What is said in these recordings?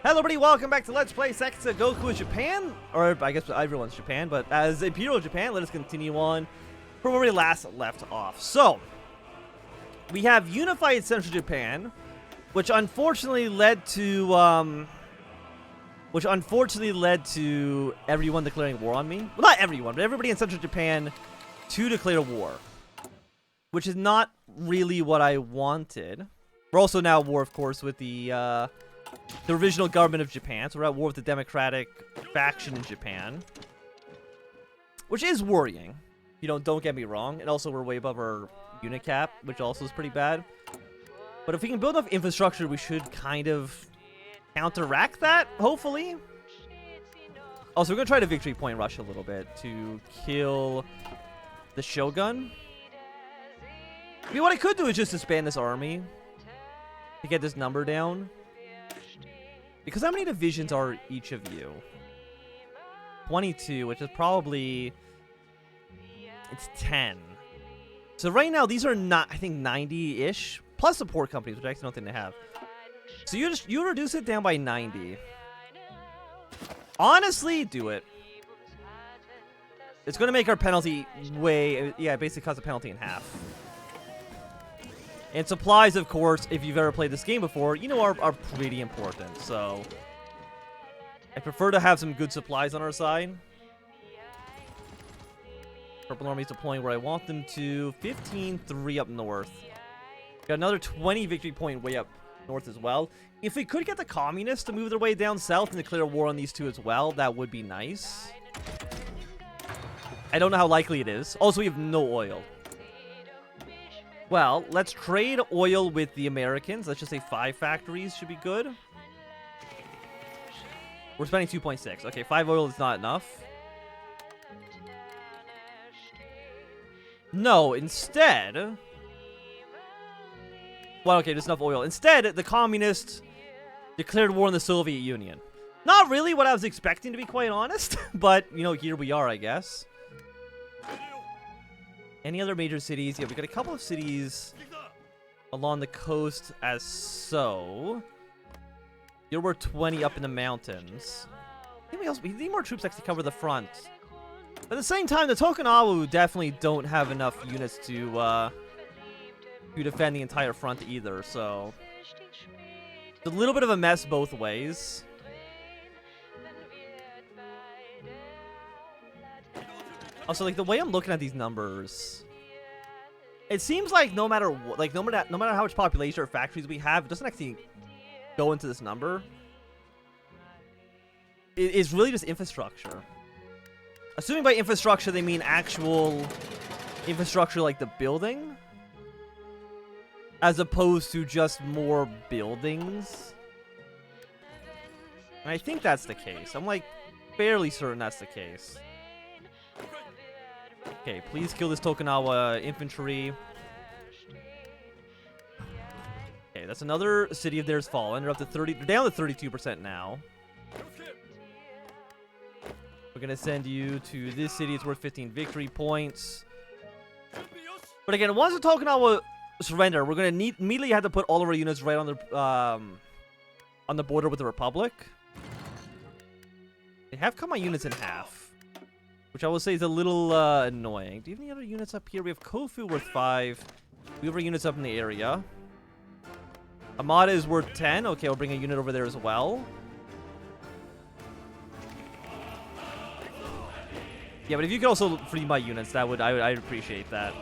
Hello everybody, welcome back to Let's Play Sengoku Japan, or I guess everyone's Japan, but as Imperial Japan, let us continue on from where we last left off. So, we have unified Central Japan, which unfortunately led to, everyone declaring war on me. Well, not everyone, but everybody in Central Japan to declare war, which is not really what I wanted. We're also now at war, of course, with the Provisional Government of Japan, so we're at war with the Democratic faction in Japan, which is worrying. You know, don't get me wrong, and also we're way above our unit cap, which also is pretty bad. But if we can build enough infrastructure, we should kind of counteract that, hopefully. Also, we're gonna try to victory point rush a little bit to kill the Shogun. I mean, what I could do is just disband this army to get this number down. Because how many divisions are each of you? 22, which is probably... It's 10. So right now, these are not, I think, 90-ish. Plus support companies, which I actually don't think they have. So you reduce it down by 90. Honestly, do it. It's going to make our penalty way... Yeah, it basically cuts the penalty in half. And supplies, of course, if you've ever played this game before, you know, are pretty important. So, I prefer to have some good supplies on our side. Purple Army's deploying where I want them to. 15-3 up north. Got another 20 victory point way up north as well. If we could get the communists to move their way down south and declare war on these two as well, that would be nice. I don't know how likely it is. Also, we have no oil. Well, let's trade oil with the Americans. Let's just say 5 factories should be good. We're spending 2.6. Okay, 5 oil is not enough. No, instead... Well, okay, there's enough oil. Instead, the communists declared war on the Soviet Union. Not really what I was expecting, to be quite honest. But, you know, here we are, I guess. Any other major cities? Yeah, we got a couple of cities along the coast as so. Here we're 20 up in the mountains. We need more troops actually to cover the front. At the same time, the Tokugawa definitely don't have enough units to defend the entire front either, so... It's a little bit of a mess both ways. Also, like, the way I'm looking at these numbers, it seems like no matter what, like, no matter how much population or factories we have, it doesn't actually go into this number. It's really just infrastructure. Assuming by infrastructure they mean actual infrastructure like the building, as opposed to just more buildings. And I think that's the case. I'm, like, fairly certain that's the case. Okay, please kill this Tokugawa infantry. Okay, that's another city of theirs fallen. They're up to 30. They're down to 32% now. We're gonna send you to this city. It's worth 15 victory points. But again, once the Tokugawa surrender, we're gonna immediately have to put all of our units right on the border with the Republic. They have cut my units in half, which I will say is a little annoying. Do you have any other units up here? We have Kofu worth 5. We have our units up in the area. Amada is worth 10. Okay, I'll bring a unit over there as well. Yeah, but if you could also free my units, that would I'd appreciate that.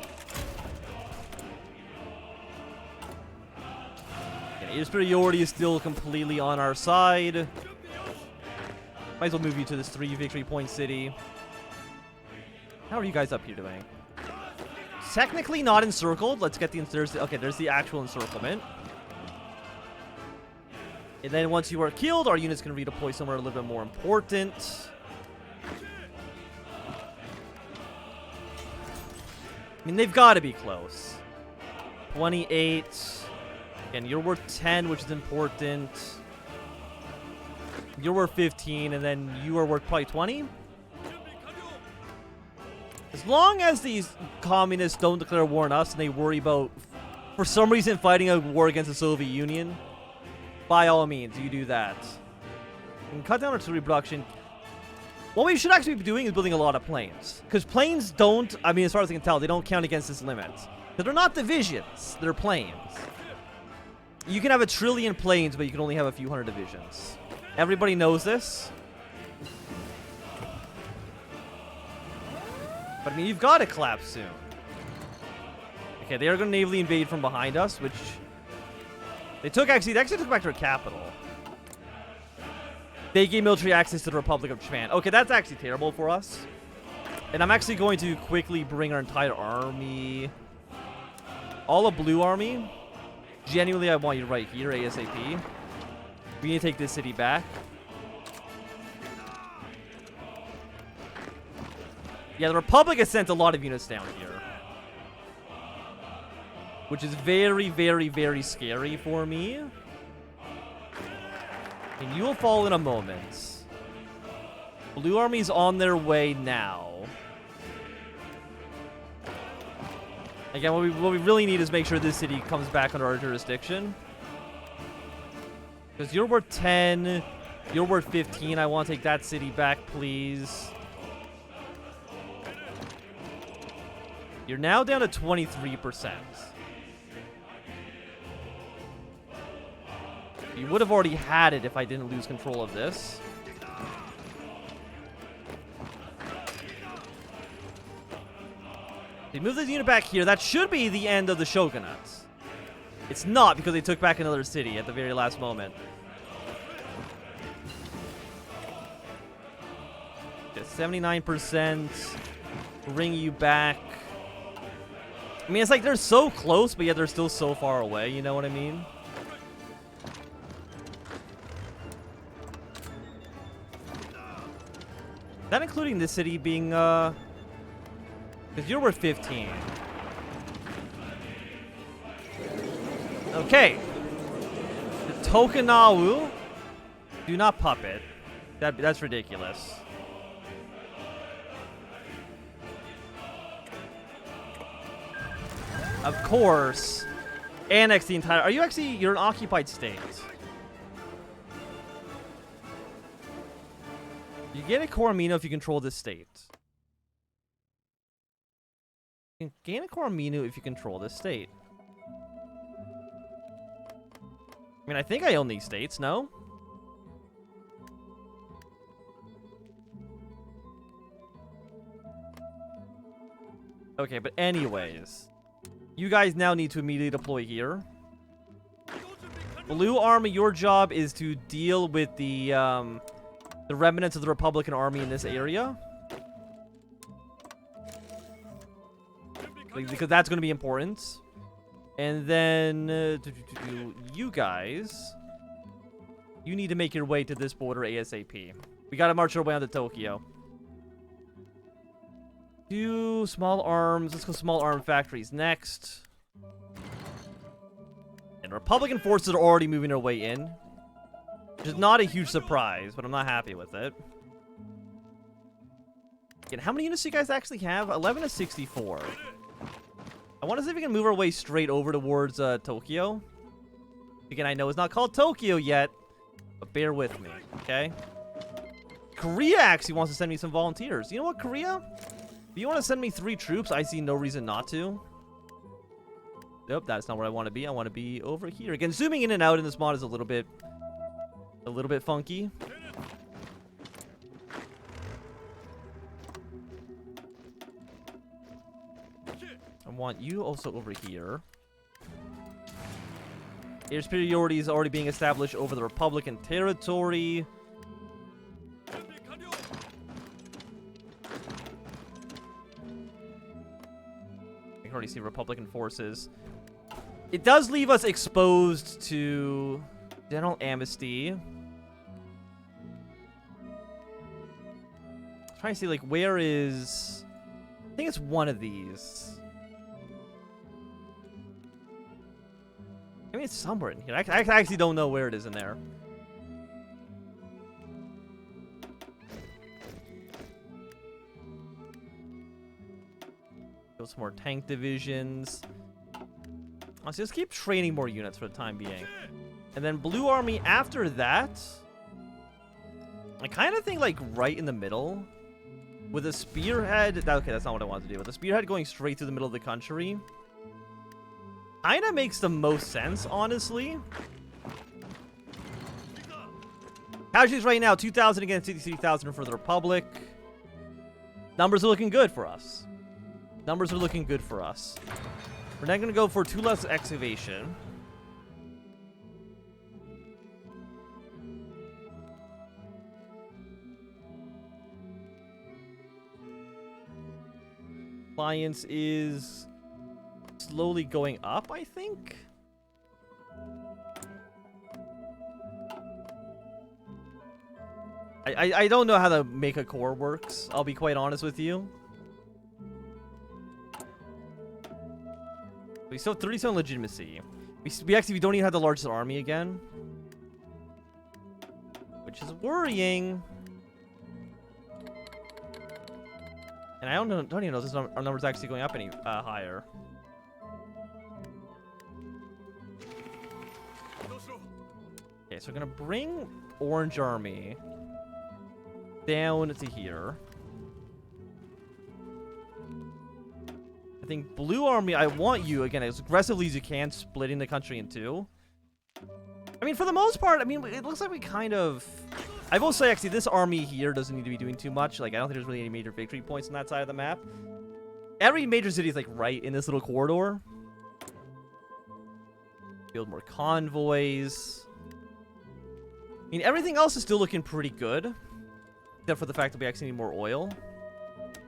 Okay, your superiority is still completely on our side. Might as well move you to this 3 victory point city. How are you guys up here doing? Technically not encircled. Let's get the okay, there's the actual encirclement. And then once you are killed, our units can redeploy somewhere a little bit more important. I mean, they've got to be close. 28. Again, you're worth 10, which is important. You're worth 15, and then you are worth probably 20. As long as these communists don't declare war on us and they worry about, for some reason, fighting a war against the Soviet Union, by all means, you do that. And cut down artillery production. What we should actually be doing is building a lot of planes. Because planes don't, I mean, as far as I can tell, they don't count against this limit. Because they're not divisions, they're planes. You can have 1 trillion planes, but you can only have a few hundred divisions. Everybody knows this. But I mean, you've got to collapse soon. Okay, they are going to navally invade from behind us, which... They actually took back their capital. They gave military access to the Republic of Japan. Okay, that's actually terrible for us. And I'm actually going to quickly bring our entire army. All a blue army. Genuinely, I want you right here, ASAP. We need to take this city back. Yeah, the Republic has sent a lot of units down here. Which is very, very, very scary for me. And you will fall in a moment. Blue Army's on their way now. Again, what we really need is make sure this city comes back under our jurisdiction. Because you're worth 10. You're worth 15. I want to take that city back, please. You're now down to 23%. You would have already had it if I didn't lose control of this. They move this unit back here. That should be the end of the shogunate. It's not, because they took back another city at the very last moment. Okay, 79%. Bring you back. I mean, it's like they're so close, but yet they're still so far away. You know what I mean? That including this city being, because you're worth 15. Okay. The Tokunawa do not puppet. That's ridiculous. Of course. Annex the entire... Are you actually... You're an occupied state. You get a Coromino if you control this state. You can gain a Coromino if you control this state. I mean, I think I own these states, no? Okay, but anyways. You guys now need to immediately deploy here. Blue Army, your job is to deal with the remnants of the Republican Army in this area. Because that's going to be important. And then, you guys, you need to make your way to this border ASAP. We got to march our way onto Tokyo. Do small arms. Let's go small arm factories next. And Republican forces are already moving their way in. Which is not a huge surprise, but I'm not happy with it. Again, how many units do you guys actually have? 11 to 64. I want to see if we can move our way straight over towards Tokyo. Again, I know it's not called Tokyo yet, but bear with me, okay? Korea actually wants to send me some volunteers. You know what, Korea? If you want to send me 3 troops, I see no reason not to. Nope, that's not where I want to be. I want to be over here. Again, zooming in and out in this mod is a little bit funky. I want you also over here. Air superiority is already being established over the Republican territory. I can already see Republican forces. It does leave us exposed to general amnesty. I'm trying to see, like, where is... I think it's one of these. I mean, it's somewhere in here. I actually don't know where it is in there. Build some more tank divisions. Let's just keep training more units for the time being. And then Blue Army after that. I kind of think like right in the middle. With a spearhead... Okay, that's not what I wanted to do. With a spearhead going straight through the middle of the country. Kind of makes the most sense, honestly. Casualties right now, 2,000 against 63,000 for the Republic. Numbers are looking good for us. Numbers are looking good for us. We're not going to go for 2 less excavation. Alliance is slowly going up, I think. I don't know how to make a core works. I'll be quite honest with you. We still have 37 legitimacy. We actually don't even have the largest army again, which is worrying. And I don't even know if our number's actually going up any higher. Okay, so we're gonna bring Orange Army down to here. I think Blue Army, I want you, again, as aggressively as you can, splitting the country in two. I mean, for the most part, I mean, it looks like we kind of... I will say, actually, this army here doesn't need to be doing too much. Like, I don't think there's really any major victory points on that side of the map. Every major city is, like, right in this little corridor. Build more convoys. I mean, everything else is still looking pretty good. Except for the fact that we actually need more oil.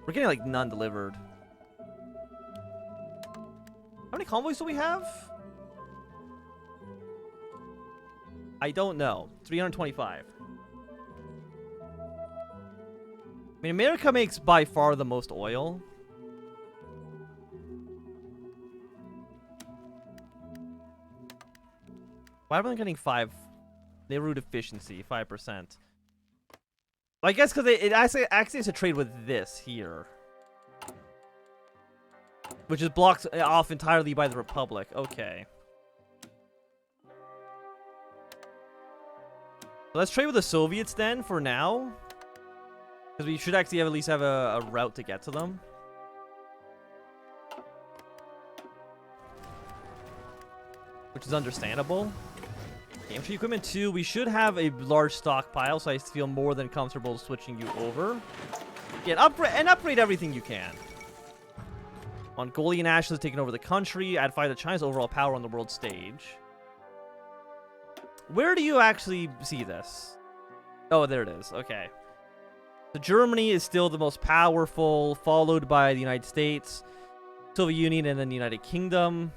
We're getting, like, none delivered. How many convoys do we have? I don't know. 325. I mean, America makes by far the most oil. Why am I getting 5? Neighborhood efficiency, 5%. Well, I guess because it actually has to trade with this here. Which is blocked off entirely by the Republic. Okay. So let's trade with the Soviets then, for now. Because we should actually at least have a route to get to them. Which is understandable. Infantry equipment 2, we should have a large stockpile, so I feel more than comfortable switching you over. Yeah, upgrade everything you can. Mongolian Nationalists taking over the country. Add 5 to China's overall power on the world stage. Where do you actually see this? Oh, there it is. Okay. So Germany is still the most powerful, followed by the United States, Soviet Union, and then the United Kingdom.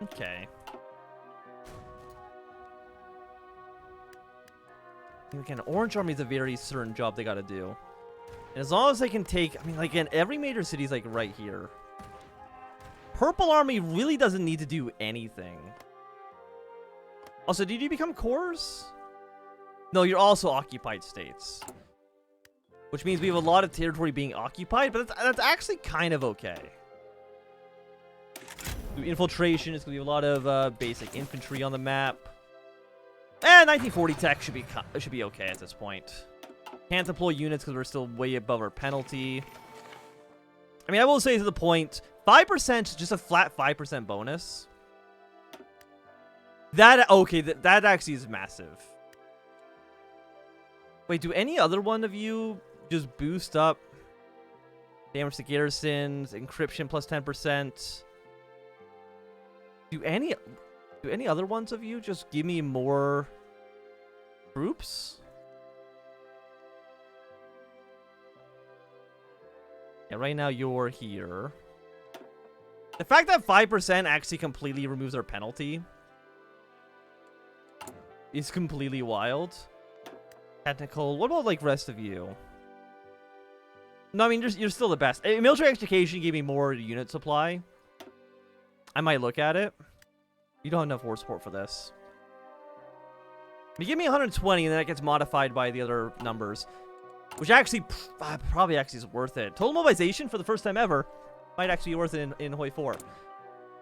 Okay. Again, Orange Army is a very certain job they gotta do. And as long as they can take... I mean, like, again, every major city is, like, right here. Purple Army really doesn't need to do anything. Also, did you become cores? No, you're also occupied states. Which means we have a lot of territory being occupied, but that's actually kind of okay. Infiltration is going to be a lot of basic infantry on the map. And 1940 tech should be okay at this point. Can't deploy units because we're still way above our penalty. I mean, I will say to the point, 5%, just a flat 5% bonus. That, okay, that actually is massive. Wait, do any other one of you just boost up damage to garrisons, encryption plus 10%? Do any other ones of you just give me more troops? Yeah, right now you're here. The fact that 5% actually completely removes our penalty is completely wild. Technical. What about, like, rest of you? No, I mean, you're still the best. Military education gave me more unit supply. I might look at it. You don't have enough war support for this. You give me 120, and then that gets modified by the other numbers. Which actually, probably actually is worth it. Total mobilization for the first time ever might actually be worth it in HOI4.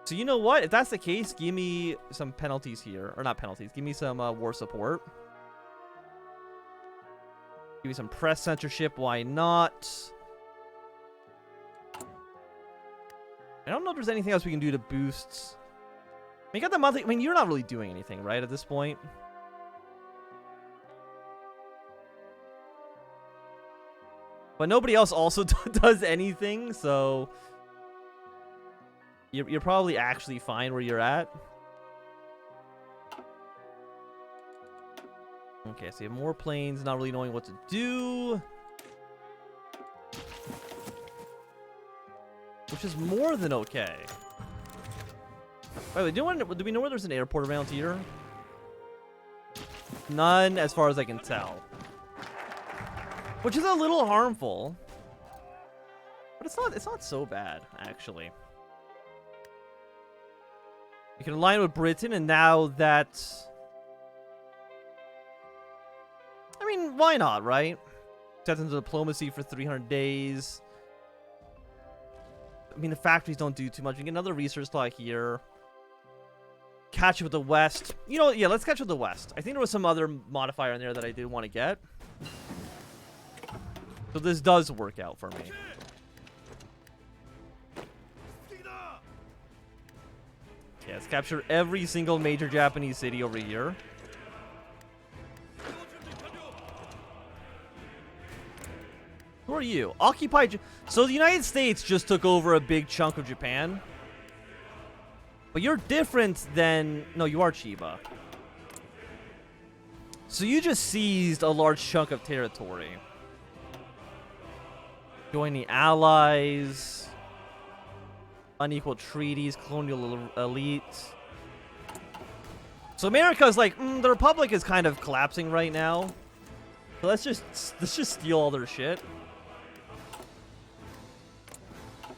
So you know what? If that's the case, give me some penalties here. Or not penalties. Give me some war support. Give me some press censorship. Why not? I don't know if there's anything else we can do to boost. I mean, you got the monthly. I mean, you're not really doing anything, right, at this point? But nobody else also does anything, so you're probably actually fine where you're at. Okay, so you have more planes, not really knowing what to do. Which is more than okay. By the way, do we know where there's an airport around here? None, as far as I can tell. Which is a little harmful. But it's not so bad, actually. You can align with Britain, and now that... I mean, why not, right? Set into diplomacy for 300 days. I mean, the factories don't do too much. We get another research slot here. Catch it with the West. You know, yeah, let's catch it with the West. I think there was some other modifier in there that I did want to get. So this does work out for me. Yeah, let's capture every single major Japanese city over here. Who are you? Occupy... So the United States just took over a big chunk of Japan. But you're different than... No, you are Chiba. So you just seized a large chunk of territory. Join the Allies. Unequal treaties. Colonial elite. So America's like, the Republic is kind of collapsing right now. So let's just steal all their shit.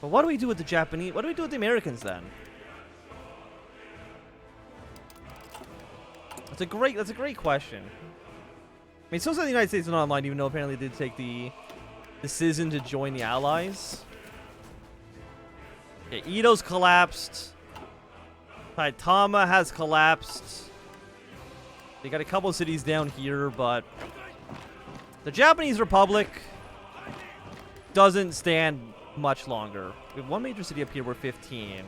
But what do we do with the Japanese? What do we do with the Americans then? That's a great question. I mean, so the United States is not online, even though apparently they did take the decision to join the Allies. Okay, Edo's collapsed. Saitama has collapsed. They got a couple of cities down here, but the Japanese Republic doesn't stand much longer. We have one major city up here. We're 15.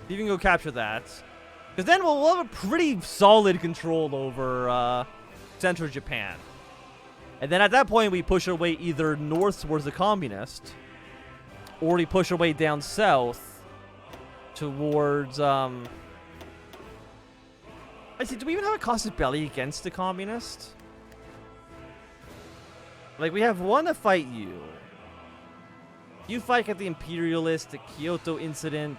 You can go capture that. Because then we'll have a pretty solid control over central Japan. And then at that point, we push our way either north towards the communist, or we push our way down south towards... I see, do we even have a casus belli against the communist? Like, we have one to fight you. You fight at the imperialist, the Kyoto incident.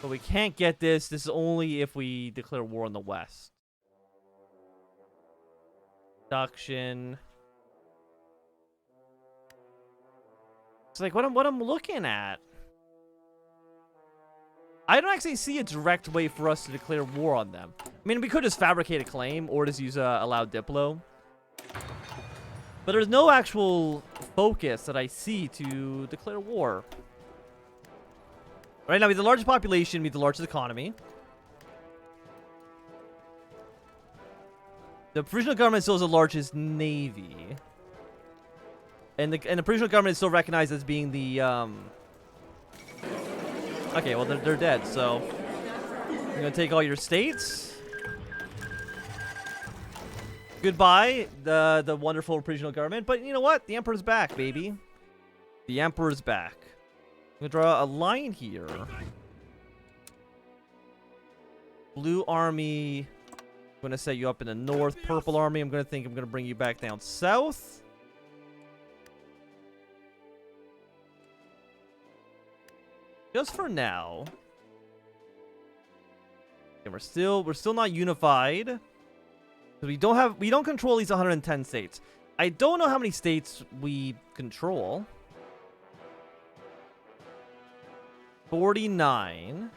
But we can't get this. This is only if we declare war on the West. Production. It's like what I'm looking at. I don't actually see a direct way for us to declare war on them. I mean, we could just fabricate a claim or just use a allowed diplo. But there's no actual focus that I see to declare war. Right now, we have the largest population, we have the largest economy. The provisional government still has the largest navy. And the provisional government is still recognized as being the, Okay, well, they're dead, so... I'm gonna take all your states. Goodbye, the wonderful provisional government. But you know what? The Emperor's back, baby. The Emperor's back. I'm gonna draw a line here. Blue army. I'm gonna set you up in the north. Purple army. I'm gonna bring you back down south. Just for now. And we're still not unified. We don't control these 110 states. I don't know how many states we control. 49.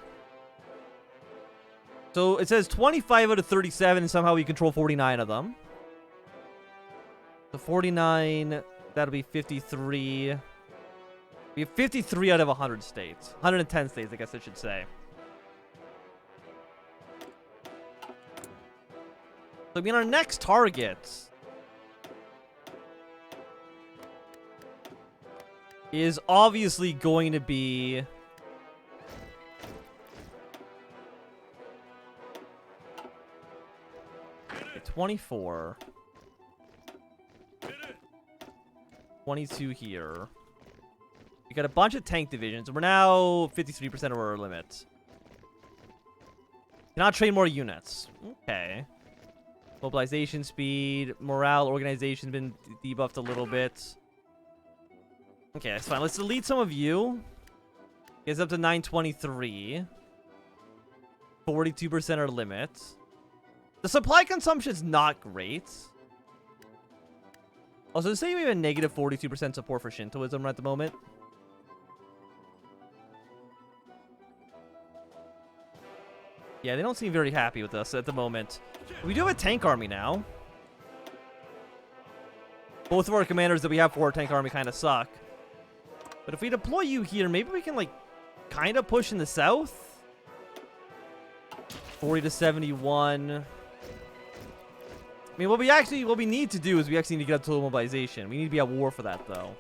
So it says 25 out of 37, and somehow we control 49 of them. So 49, that'll be 53. We have 53 out of 100 states. 110 states, I guess I should say. I mean, our next target is obviously going to be 24. 22 here. We got a bunch of tank divisions. We're now 53% of our limit. Cannot train more units. Okay. Mobilization speed, morale, organization's been debuffed a little bit. Okay, that's fine. Let's delete some of you. Gets up to 923. 42% our limit. The supply consumption is not great. Also, say we have a negative 42% support for Shintoism at the moment. Yeah, they don't seem very happy with us at the moment. We do have a tank army now. Both of our commanders that we have for our tank army kind of suck. But if we deploy you here, maybe we can, like, kind of push in the south. 40 to 71. I mean, what we need to do is we actually need to get up total mobilization. We need to be at war for that, though.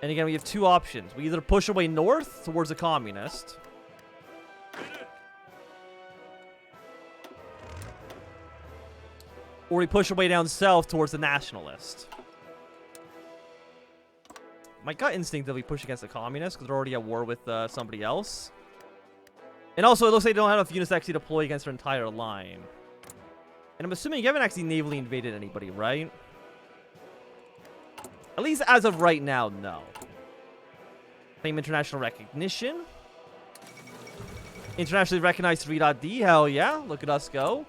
And again, we have two options. We either push away north towards the communist, or we push away down south towards the nationalist. My gut instinct that we push against the communists because they're already at war with somebody else. And also, it looks like they don't have enough units to actually deploy against their entire line. And I'm assuming you haven't actually navally invaded anybody, right? At least as of right now, no. Claim international recognition. Internationally recognized 3.D. Hell yeah. Look at us go.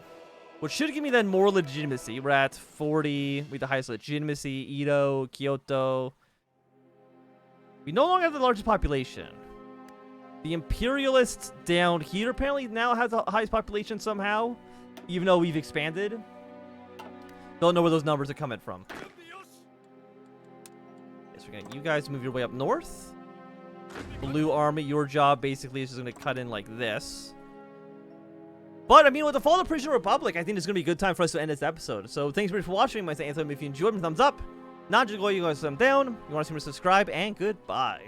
Which should give me then more legitimacy. We're at 40 with the highest legitimacy. Edo, Kyoto. We no longer have the largest population. The Imperialists down here apparently now has the highest population somehow. Even though we've expanded. Don't know where those numbers are coming from. Yes, we're gonna, you guys move your way up north. Blue Army, your job basically is just going to cut in like this. But, I mean, with the fall of the Persian Republic, I think it's going to be a good time for us to end this episode. So, thanks very much for watching. My name is Anthem. If you enjoyed, thumbs up. Not just go, you guys thumb down. You want to see me subscribe, and goodbye.